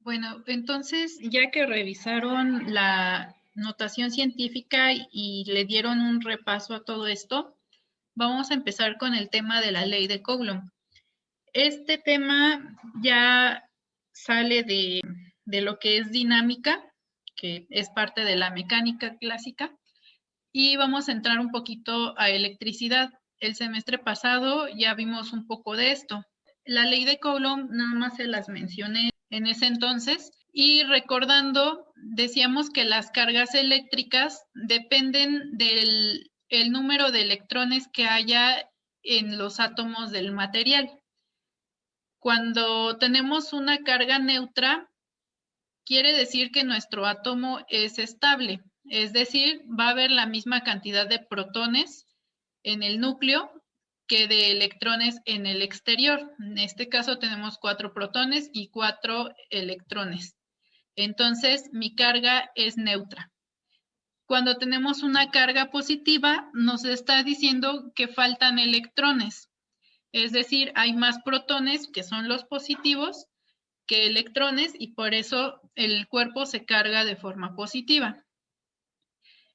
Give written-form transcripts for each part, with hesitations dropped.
Bueno, entonces, ya que revisaron la notación científica y le dieron un repaso a todo esto, vamos a empezar con el tema de la ley de Coulomb. Este tema ya sale de lo que es dinámica, que es parte de la mecánica clásica, y vamos a entrar un poquito a electricidad. El semestre pasado ya vimos un poco de esto. La ley de Coulomb nada más se las mencioné en ese entonces y recordando, decíamos que las cargas eléctricas dependen del el número de electrones que haya en los átomos del material. Cuando tenemos una carga neutra, quiere decir que nuestro átomo es estable, es decir, va a haber la misma cantidad de protones en el núcleo que de electrones en el exterior. En este caso tenemos 4 protones y 4 electrones. Entonces, mi carga es neutra. Cuando tenemos una carga positiva, nos está diciendo que faltan electrones. Es decir, hay más protones, que son los positivos, que electrones y por eso el cuerpo se carga de forma positiva.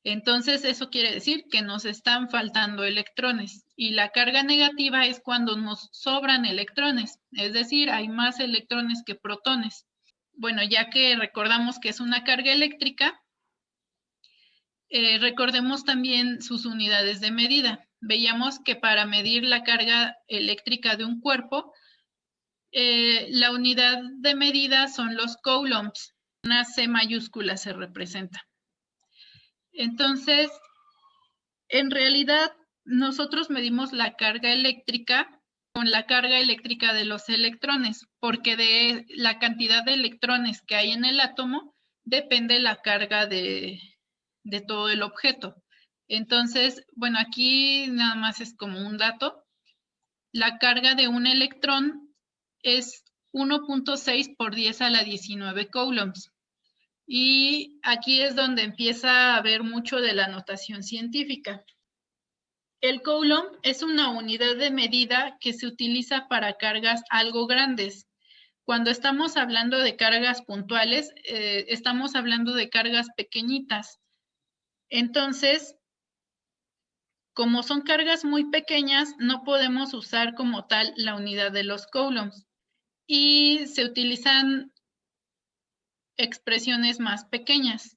Entonces, eso quiere decir que nos están faltando electrones y la carga negativa es cuando nos sobran electrones, es decir, hay más electrones que protones. Bueno, ya que recordamos que es una carga eléctrica, recordemos también sus unidades de medida. Veíamos que para medir la carga eléctrica de un cuerpo, la unidad de medida son los coulombs, una C mayúscula se representa. Entonces, en realidad, nosotros medimos la carga eléctrica con la carga eléctrica de los electrones, porque de la cantidad de electrones que hay en el átomo depende la carga de todo el objeto. Entonces, bueno, aquí nada más es como un dato. La carga de un electrón es 1.6 por 10 a la 19 coulombs. Y aquí es donde empieza a haber mucho de la notación científica. El coulomb es una unidad de medida que se utiliza para cargas algo grandes. Cuando estamos hablando de cargas puntuales, estamos hablando de cargas pequeñitas. Entonces, como son cargas muy pequeñas, no podemos usar como tal la unidad de los coulombs y se utilizan expresiones más pequeñas.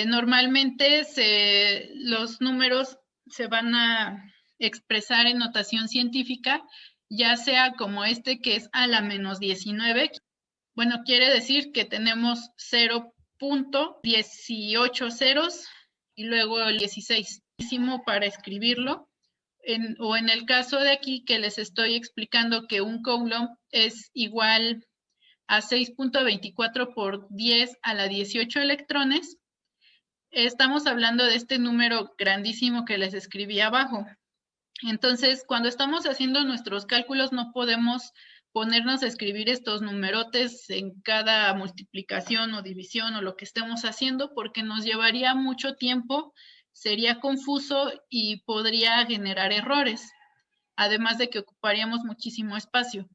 Normalmente los números se van a expresar en notación científica, ya sea como este que es a la menos 19. Bueno, quiere decir que tenemos 0.18 ceros y luego el 16. Para escribirlo. O en el caso de aquí que les estoy explicando que un coulomb es igual a 6.24 por 10 a la 18 electrones, estamos hablando de este número grandísimo que les escribí abajo. Entonces, cuando estamos haciendo nuestros cálculos, no podemos ponernos a escribir estos numerotes en cada multiplicación o división o lo que estemos haciendo, porque nos llevaría mucho tiempo, sería confuso y podría generar errores, además de que ocuparíamos muchísimo espacio.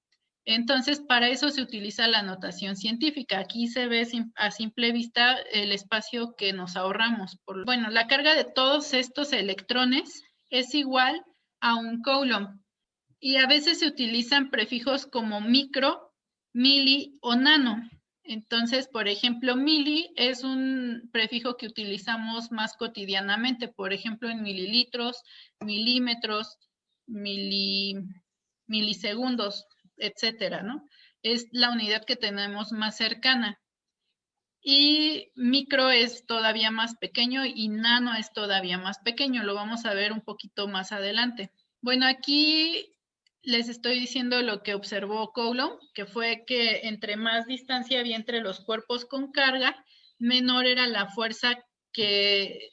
Entonces, para eso se utiliza la notación científica. Aquí se ve a simple vista el espacio que nos ahorramos. Bueno, la carga de todos estos electrones es igual a un coulomb y a veces se utilizan prefijos como micro, mili o nano. Entonces, por ejemplo, mili es un prefijo que utilizamos más cotidianamente, por ejemplo, en mililitros, milímetros, milisegundos, etcétera, ¿no? Es la unidad que tenemos más cercana. Y micro es todavía más pequeño y nano es todavía más pequeño. Lo vamos a ver un poquito más adelante. Bueno, aquí les estoy diciendo lo que observó Coulomb, que fue que entre más distancia había entre los cuerpos con carga, menor era la fuerza que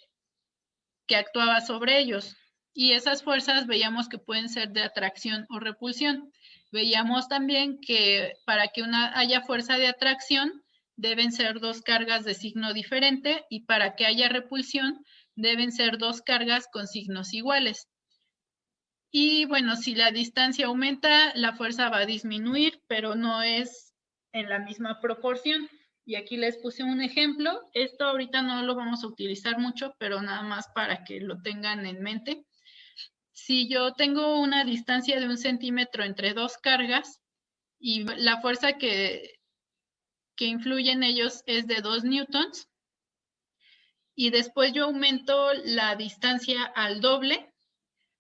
actuaba sobre ellos. Y esas fuerzas veíamos que pueden ser de atracción o repulsión. Veíamos también que para que haya fuerza de atracción, deben ser dos cargas de signo diferente y para que haya repulsión, deben ser dos cargas con signos iguales. Y bueno, si la distancia aumenta, la fuerza va a disminuir, pero no es en la misma proporción. Y aquí les puse un ejemplo. Esto ahorita no lo vamos a utilizar mucho, pero nada más para que lo tengan en mente. Si yo tengo una distancia de 1 centímetro entre dos cargas y la fuerza que influye en ellos es de 2 newtons, y después yo aumento la distancia al doble,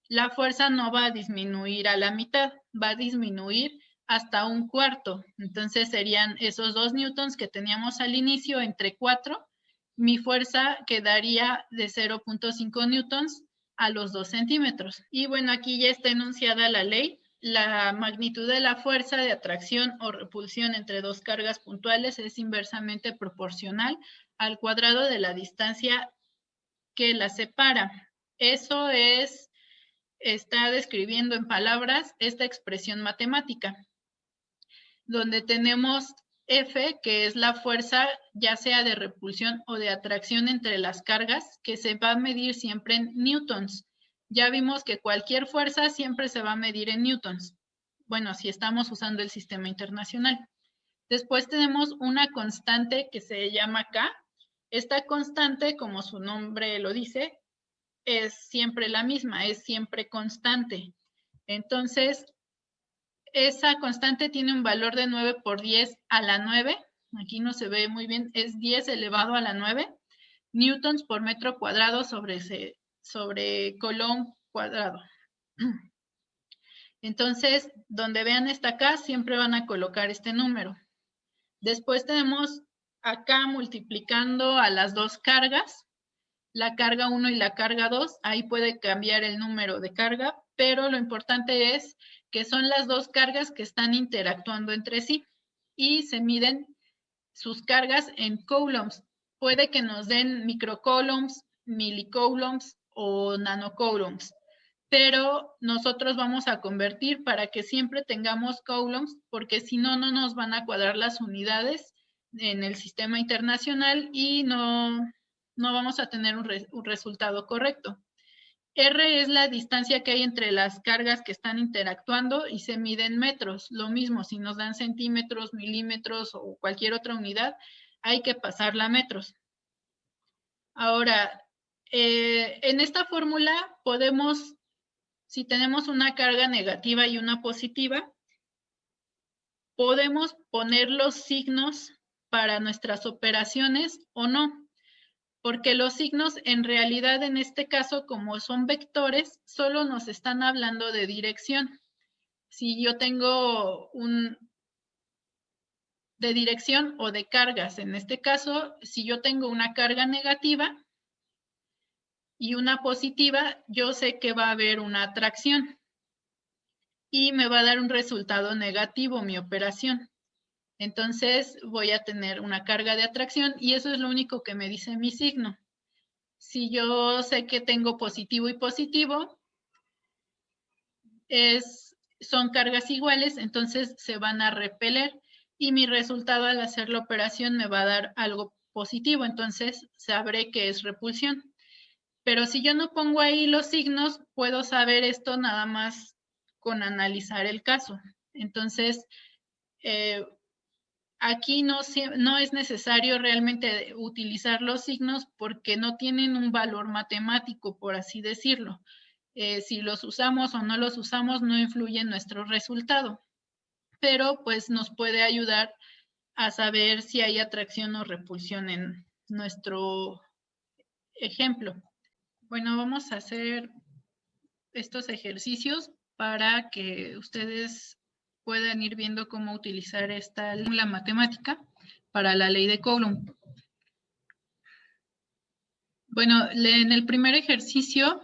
la fuerza no va a disminuir a la mitad, va a disminuir hasta 1/4. Entonces serían esos 2 newtons que teníamos al inicio entre 4, mi fuerza quedaría de 0.5 newtons a los 2 centímetros. Y bueno, aquí ya está enunciada la ley. La magnitud de la fuerza de atracción o repulsión entre dos cargas puntuales es inversamente proporcional al cuadrado de la distancia que las separa. Eso está describiendo en palabras esta expresión matemática, donde tenemos F, que es la fuerza ya sea de repulsión o de atracción entre las cargas, que se va a medir siempre en newtons. Ya vimos que cualquier fuerza siempre se va a medir en newtons. Bueno, si estamos usando el sistema internacional. Después tenemos una constante que se llama K. Esta constante, como su nombre lo dice, es siempre la misma, es siempre constante. Entonces, esa constante tiene un valor de 9 por 10 a la 9. Aquí no se ve muy bien, es 10 elevado a la 9 newtons por metro cuadrado sobre coulomb cuadrado. Entonces, donde vean esta K, siempre van a colocar este número. Después tenemos acá multiplicando a las dos cargas, la carga 1 y la carga 2, ahí puede cambiar el número de carga, pero lo importante es que son las dos cargas que están interactuando entre sí y se miden sus cargas en coulombs. Puede que nos den microcoulombs, milicoulombs o nanocoulombs, pero nosotros vamos a convertir para que siempre tengamos coulombs, porque si no, no nos van a cuadrar las unidades en el sistema internacional y no vamos a tener un resultado correcto. R es la distancia que hay entre las cargas que están interactuando y se mide en metros. Lo mismo, si nos dan centímetros, milímetros o cualquier otra unidad, hay que pasarla a metros. Ahora, en esta fórmula podemos, si tenemos una carga negativa y una positiva, podemos poner los signos para nuestras operaciones o no. Porque los signos en realidad en este caso, como son vectores, solo nos están hablando de dirección. Si yo tengo de dirección o de cargas, en este caso, si yo tengo una carga negativa y una positiva, yo sé que va a haber una atracción y me va a dar un resultado negativo mi operación. Entonces voy a tener una carga de atracción y eso es lo único que me dice mi signo. Si yo sé que tengo positivo y positivo, son cargas iguales, entonces se van a repeler y mi resultado al hacer la operación me va a dar algo positivo, entonces sabré que es repulsión. Pero si yo no pongo ahí los signos, puedo saber esto nada más con analizar el caso. Entonces, aquí no es necesario realmente utilizar los signos porque no tienen un valor matemático, por así decirlo. Si los usamos o no los usamos no influye en nuestro resultado, pero pues nos puede ayudar a saber si hay atracción o repulsión en nuestro ejemplo. Bueno, vamos a hacer estos ejercicios para que ustedes puedan ir viendo cómo utilizar esta fórmula matemática para la ley de Coulomb. Bueno, en el primer ejercicio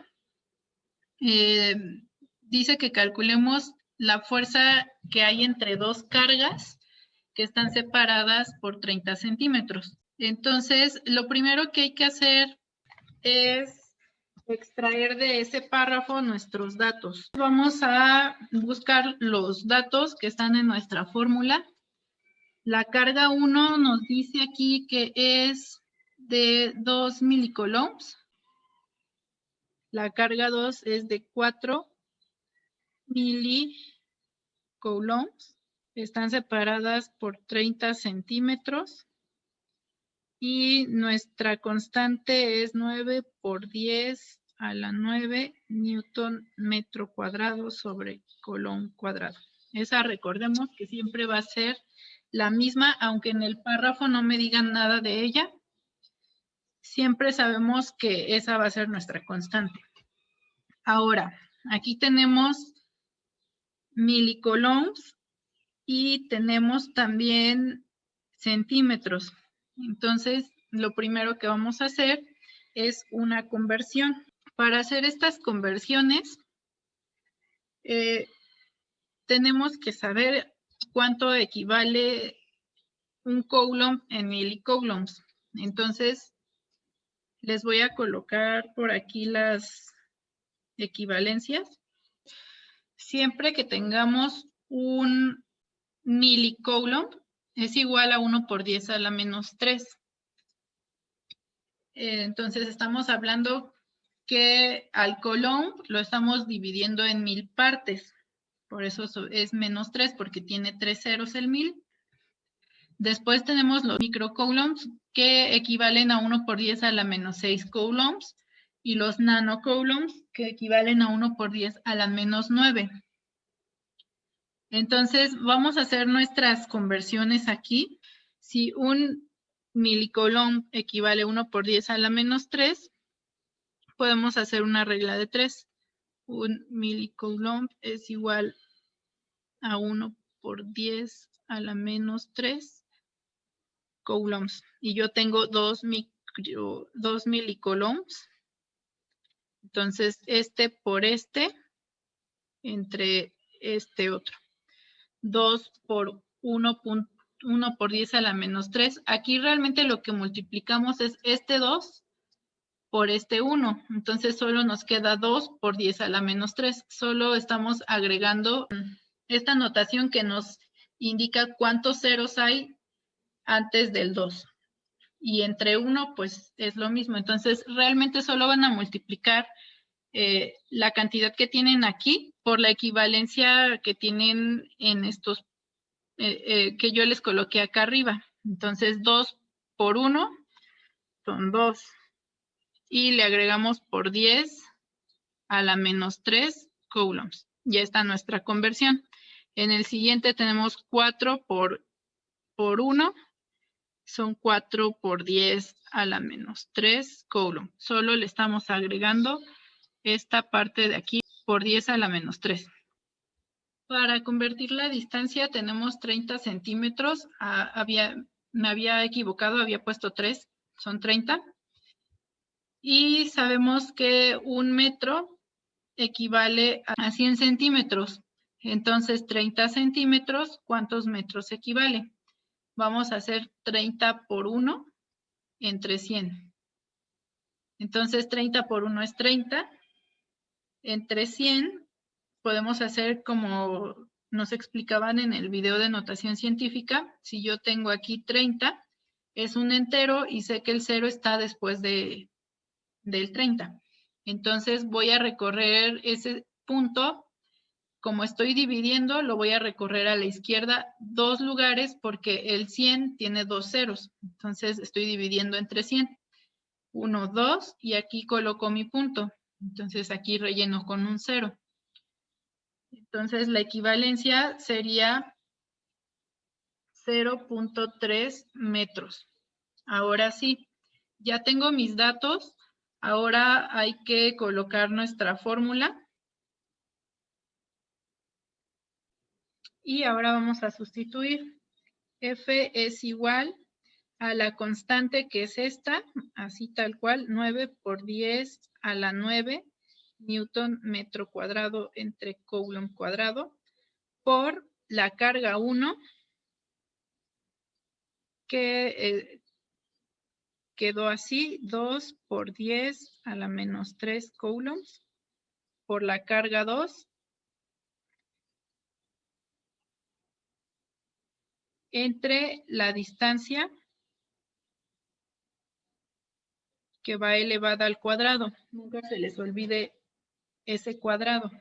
dice que calculemos la fuerza que hay entre dos cargas que están separadas por 30 centímetros. Entonces, lo primero que hay que hacer es extraer de ese párrafo nuestros datos. Vamos a buscar los datos que están en nuestra fórmula. La carga 1 nos dice aquí que es de 2 milicoulombs. La carga 2 es de 4 milicoulombs. Están separadas por 30 centímetros. Y nuestra constante es 9 por 10 a la 9 newton metro cuadrado sobre coulomb cuadrado. Esa recordemos que siempre va a ser la misma, aunque en el párrafo no me digan nada de ella. Siempre sabemos que esa va a ser nuestra constante. Ahora, aquí tenemos milicoulombs y tenemos también centímetros. Entonces, lo primero que vamos a hacer es una conversión. Para hacer estas conversiones, tenemos que saber cuánto equivale un coulomb en milicoulombs. Entonces, les voy a colocar por aquí las equivalencias. Siempre que tengamos un milicoulomb, es igual a 1 por 10 a la menos 3. Entonces, estamos hablando que al coulomb lo estamos dividiendo en 1000 partes. Por eso es menos 3, porque tiene 3 ceros el 1000. Después tenemos los microcoulombs, que equivalen a 1 por 10 a la menos 6 coulombs. Y los nanocoulombs, que equivalen a 1 por 10 a la menos 9. Entonces, vamos a hacer nuestras conversiones aquí. Si un milicoulomb equivale a 1 por 10 a la menos 3, podemos hacer una regla de 3. Un milicoulomb es igual a 1 por 10 a la menos 3 coulombs. Y yo tengo 2 milicoulombs. Entonces, este por este, entre este otro. 2 por 1 por 10 a la menos 3. Aquí realmente lo que multiplicamos es este 2 por este 1. Entonces solo nos queda 2 por 10 a la menos 3. Solo estamos agregando esta notación que nos indica cuántos ceros hay antes del 2. Y entre 1 pues es lo mismo. Entonces realmente solo van a multiplicar la cantidad que tienen aquí por la equivalencia que tienen en estos que yo les coloqué acá arriba. Entonces 2 por 1 son 2. Y le agregamos por 10 a la menos 3 coulombs. Ya está nuestra conversión. En el siguiente tenemos 4 por 1. Son 4 por 10 a la menos 3 coulombs. Solo le estamos agregando esta parte de aquí por 10 a la menos 3. Para convertir la distancia tenemos 30 centímetros. Me había equivocado, había puesto 3, son 30. Y sabemos que un metro equivale a 100 centímetros. Entonces, 30 centímetros, ¿cuántos metros equivale? Vamos a hacer 30 por 1 entre 100. Entonces, 30 por 1 es 30. Entre 100 podemos hacer como nos explicaban en el video de notación científica. Si yo tengo aquí 30, es un entero y sé que el 0 está después del 30. Entonces voy a recorrer ese punto. Como estoy dividiendo, lo voy a recorrer a la izquierda 2 lugares porque el 100 tiene 2 ceros. Entonces estoy dividiendo entre 100. 1, 2 y aquí coloco mi punto. Entonces aquí relleno con un 0. Entonces la equivalencia sería 0.3 metros. Ahora sí, ya tengo mis datos. Ahora hay que colocar nuestra fórmula. Y ahora vamos a sustituir. F es igual a la constante que es esta, así tal cual, 9 por 10 a la 9 newton metro cuadrado entre coulomb cuadrado, por la carga 1, que quedó así, 2 por 10 a la menos 3 coulombs, por la carga 2, entre la distancia que va elevada al cuadrado. Nunca se les olvide ese cuadrado.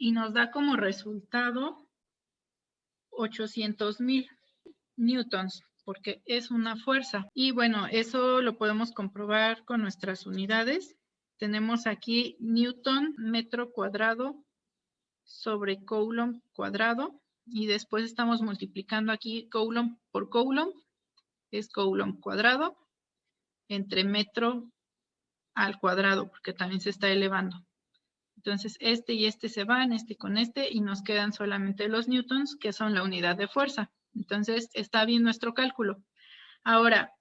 y nos da como resultado 800,000 newtons, porque es una fuerza. Y bueno, eso lo podemos comprobar con nuestras unidades. Tenemos aquí newton metro cuadrado sobre coulomb cuadrado, y después estamos multiplicando aquí coulomb por coulomb, es coulomb cuadrado, entre metro al cuadrado, porque también se está elevando. Entonces, este y este se van, este con este, y nos quedan solamente los newtons, que son la unidad de fuerza. Entonces, está bien nuestro cálculo. Ahora,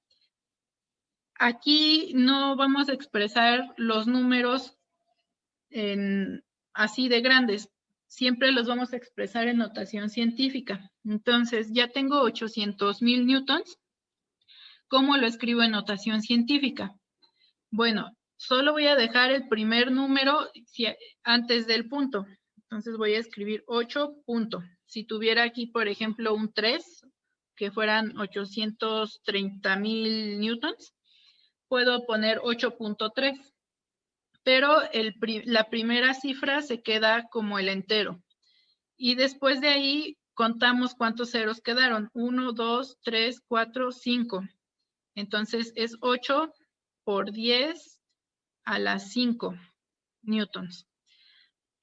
aquí no vamos a expresar los números así de grandes. Siempre los vamos a expresar en notación científica. Entonces, ya tengo 800,000 newtons. ¿Cómo lo escribo en notación científica? Bueno, solo voy a dejar el primer número antes del punto. Entonces voy a escribir 8 punto. Si tuviera aquí, por ejemplo, un 3, que fueran 830,000 newtons, puedo poner 8.3. Pero la primera cifra se queda como el entero. Y después de ahí contamos cuántos ceros quedaron. 1, 2, 3, 4, 5. Entonces es 8 por 10 a las 5 newtons.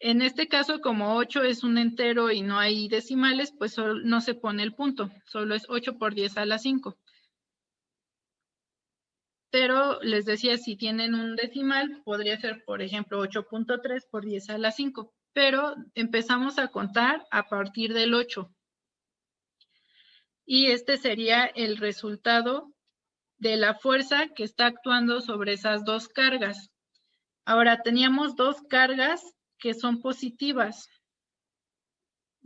En este caso, como 8 es un entero y no hay decimales, pues no se pone el punto, solo es 8 por 10 a la 5. Pero les decía, si tienen un decimal, podría ser, por ejemplo, 8.3 por 10 a la 5. Pero empezamos a contar a partir del 8. Y este sería el resultado de la fuerza que está actuando sobre esas dos cargas. Ahora, teníamos dos cargas que son positivas,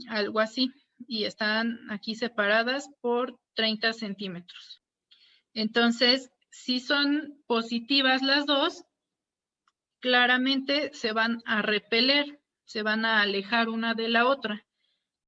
algo así, y están aquí separadas por 30 centímetros. Entonces, si son positivas las dos, claramente se van a repeler, se van a alejar una de la otra.